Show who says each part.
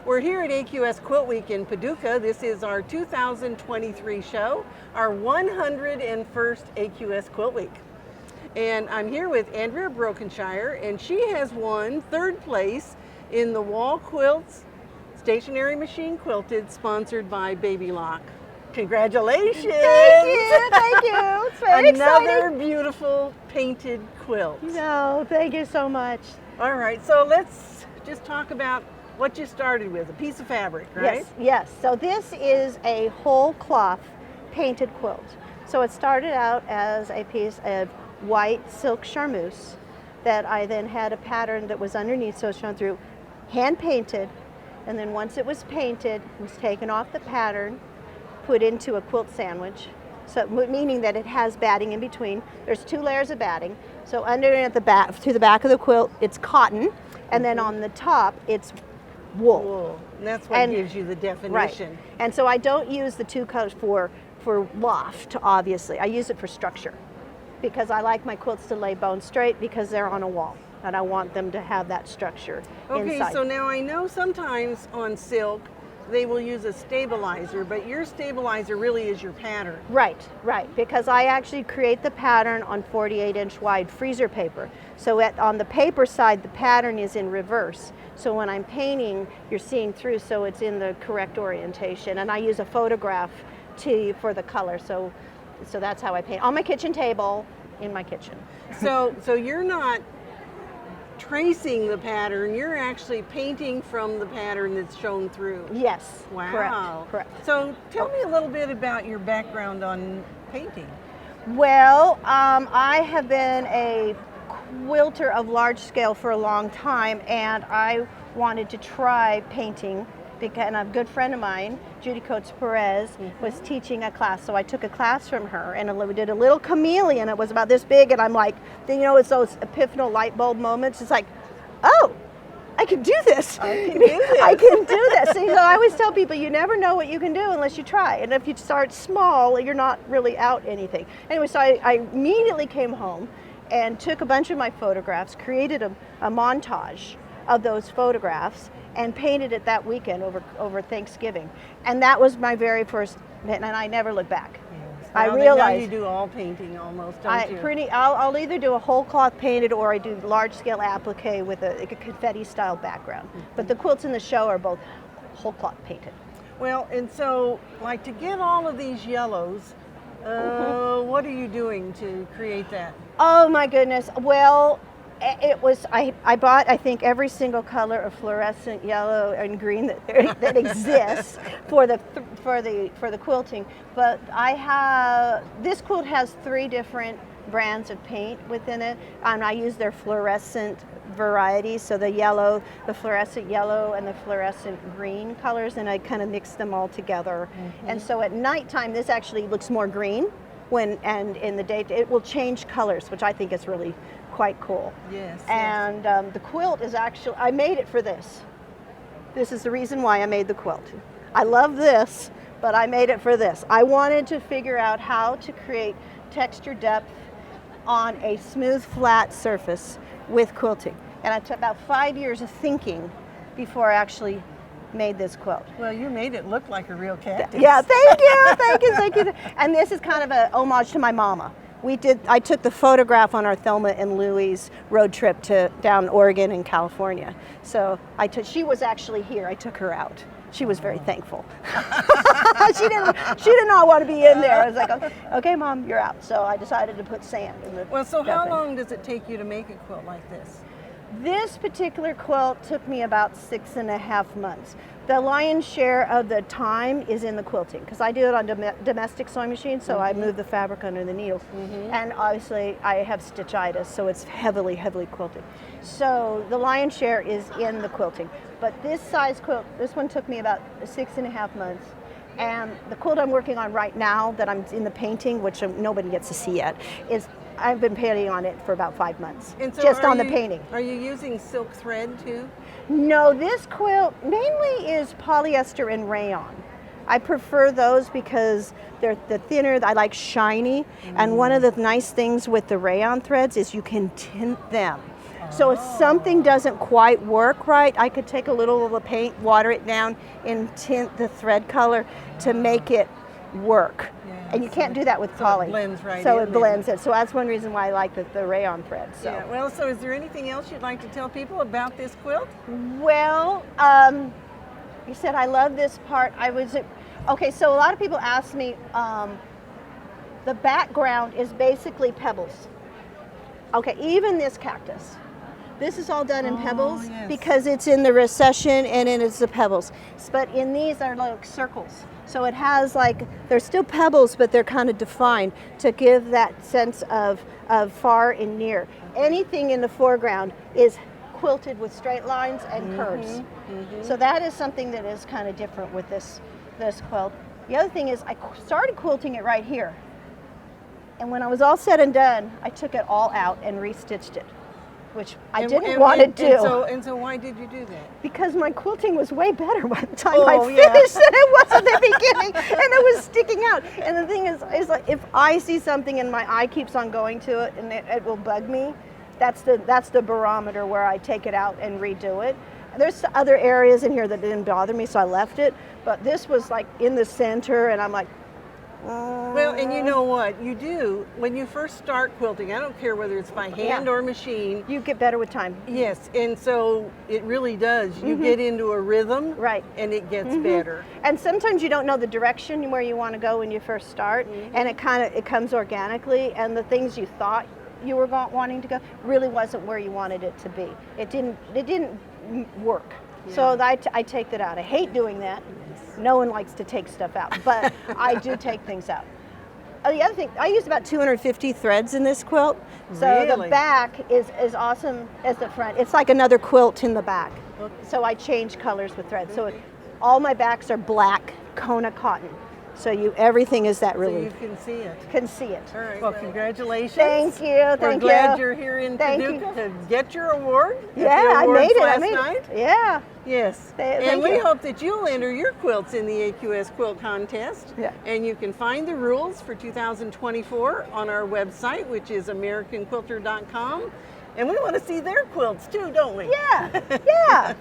Speaker 1: We're here at AQS Quilt Week in Paducah. This is our 2023 show, our 101st AQS Quilt Week. And I'm here with Andrea Brokenshire, and she has won third place in the Wall Quilts Stationary Machine Quilted, sponsored by Baby Lock. Congratulations!
Speaker 2: Thank you. It's very
Speaker 1: Another
Speaker 2: exciting.
Speaker 1: beautiful painted quilt.
Speaker 2: No, thank you so much.
Speaker 1: All right, so let's just talk about what you started with, a piece of fabric, right?
Speaker 2: Yes. So this is a whole cloth painted quilt. So it started out as a piece of white silk charmeuse that I then had a pattern that was underneath, so it's shown through, hand painted, and then once it was painted, it was taken off the pattern, put into a quilt sandwich. So meaning that it has batting in between. There's 2 layers of batting. So under and at the back, to the back of the quilt, it's cotton, and then on the top, it's wool.
Speaker 1: And that's what gives you the definition.
Speaker 2: Right. And so I don't use the 2 colors for loft, obviously. I use it for structure because I like my quilts to lay bone straight because they're on a wall and I want them to have that structure
Speaker 1: Okay,
Speaker 2: inside.
Speaker 1: so now I know sometimes on silk they will use a stabilizer, but your stabilizer really is your pattern.
Speaker 2: Right, because I actually create the pattern on 48-inch wide freezer paper. So on the paper side, the pattern is in reverse. So when I'm painting, you're seeing through, so it's in the correct orientation. And I use a photograph for the color. So that's how I paint. On my kitchen table, in my kitchen.
Speaker 1: So you're not tracing the pattern, you're actually painting from the pattern that's shown through.
Speaker 2: Yes.
Speaker 1: Wow.
Speaker 2: Correct.
Speaker 1: So tell me a little bit about your background on painting.
Speaker 2: Well, I have been a quilter of large scale for a long time, and I wanted to try painting because a good friend of mine, Judy Coates Perez, was teaching a class. So I took a class from her and we did a little chameleon. It was about this big, and I'm like, it's those epiphanal light bulb moments. It's like, oh, I can do this.
Speaker 1: I can do this.
Speaker 2: I can do this. So I always tell people, you never know what you can do unless you try. And if you start small, you're not really out anything. Anyway, so I immediately came home and took a bunch of my photographs, created a montage of those photographs, and painted it that weekend over Thanksgiving. And that was my very first, and I never looked back.
Speaker 1: Yes.
Speaker 2: I
Speaker 1: Now
Speaker 2: realized
Speaker 1: you do all painting almost, don't you?
Speaker 2: I'll either do a whole cloth painted or I do large scale applique with a confetti style background. But the quilts in the show are both whole cloth painted.
Speaker 1: Well, and so, like, to get all of these yellows, what are you doing to create that?
Speaker 2: Oh my goodness. Well, it was, I bought, I think, every single color of fluorescent yellow and green that exists for the quilting. But this quilt has 3 different brands of paint within it, and I use their fluorescent varieties, so the fluorescent yellow and the fluorescent green colors, and I kind of mix them all together. And so at nighttime, this actually looks more green, and in the day it will change colors, which I think is really quite cool.
Speaker 1: Yes.
Speaker 2: And the quilt is actually, I made it for this. This is the reason why I made the quilt. I love this, but I made it for this. I wanted to figure out how to create texture depth on a smooth, flat surface with quilting. And it took about 5 years of thinking before I actually made this quilt.
Speaker 1: Well, you made it look like a real cactus.
Speaker 2: Yeah, thank you. And this is kind of an homage to my mama. I took the photograph on our Thelma and Louise road trip down Oregon and California. So she was actually here. I took her out. She was very thankful. She did not want to be in there. I was like, okay, Mom, you're out. So I decided to put sand in the.
Speaker 1: Well, so how long does it take you to make a quilt like this?
Speaker 2: This particular quilt took me about 6.5 months. The lion's share of the time is in the quilting because I do it on domestic sewing machine, so I move the fabric under the needle. And obviously I have stitchitis, so it's heavily quilted. So the lion's share is in the quilting. But this size quilt, this one took me about 6.5 months. And the quilt I'm working on right now that I'm in the painting, which nobody gets to see yet, I've been painting on it for about 5 months,
Speaker 1: and so
Speaker 2: just on the painting.
Speaker 1: Are you using silk thread too?
Speaker 2: No, this quilt mainly is polyester and rayon. I prefer those because they're thinner. I like shiny. And one of the nice things with the rayon threads is you can tint them. So if something doesn't quite work right, I could take a little of the paint, water it down, and tint the thread color to make it work.
Speaker 1: Yeah,
Speaker 2: And you can't do that with
Speaker 1: so
Speaker 2: poly.
Speaker 1: it blends right
Speaker 2: So
Speaker 1: in
Speaker 2: it
Speaker 1: there.
Speaker 2: blends it. So that's one reason why I like the rayon thread. So.
Speaker 1: Yeah, well, so is there anything else you'd like to tell people about this quilt?
Speaker 2: Well, you said I love this part. Okay, so a lot of people ask me, the background is basically pebbles. Okay, even this cactus. This is all done in pebbles
Speaker 1: yes.
Speaker 2: because it's in the recession and then it's the pebbles. But in these are like circles. So it has like, they're still pebbles, but they're kind of defined to give that sense of far and near. Anything in the foreground is quilted with straight lines and curves. So that is something that is kind of different with this quilt. The other thing is I started quilting it right here. And when I was all said and done, I took it all out and restitched it, which I didn't want to do.
Speaker 1: And so why did you do that?
Speaker 2: Because my quilting was way better by the time I
Speaker 1: Oh,
Speaker 2: finished
Speaker 1: yeah.
Speaker 2: than it was at the beginning, and it was sticking out. And the thing is like if I see something and my eye keeps on going to it and it will bug me, that's the barometer where I take it out and redo it. There's other areas in here that didn't bother me, so I left it. But this was like in the center, and I'm like,
Speaker 1: well, and you know what? You do, when you first start quilting, I don't care whether it's by hand or machine.
Speaker 2: you get better with time.
Speaker 1: Yes, and so it really does. You get into a rhythm,
Speaker 2: Right.
Speaker 1: and it gets better.
Speaker 2: And sometimes you don't know the direction where you want to go when you first start, and it comes organically, and the things you thought you were wanting to go really wasn't where you wanted it to be. It didn't work. So I take that out. I hate doing that. No one likes to take stuff out, but I do take things out. The other thing, I used about 250 threads in this quilt. So the
Speaker 1: Really?
Speaker 2: back is awesome as the front. It's like another quilt in the back. So I change colors with threads. So all my backs are black Kona cotton. So everything is that
Speaker 1: So
Speaker 2: really
Speaker 1: you can see it.
Speaker 2: can see it.
Speaker 1: All right, well, congratulations.
Speaker 2: Thank you.
Speaker 1: We're
Speaker 2: Thank you.
Speaker 1: glad you're here in
Speaker 2: Thank
Speaker 1: Paducah to get your award. at the
Speaker 2: Yeah, I
Speaker 1: awards
Speaker 2: made it.
Speaker 1: last
Speaker 2: I made
Speaker 1: night.
Speaker 2: it. Yeah.
Speaker 1: Yes,
Speaker 2: Thank
Speaker 1: and we
Speaker 2: you.
Speaker 1: hope that you'll enter your quilts in the AQS Quilt Contest.
Speaker 2: Yeah.
Speaker 1: And you can find the rules for 2024 on our website, which is AmericanQuilter.com. And we want to see their quilts too, don't we?
Speaker 2: Yeah. Yeah.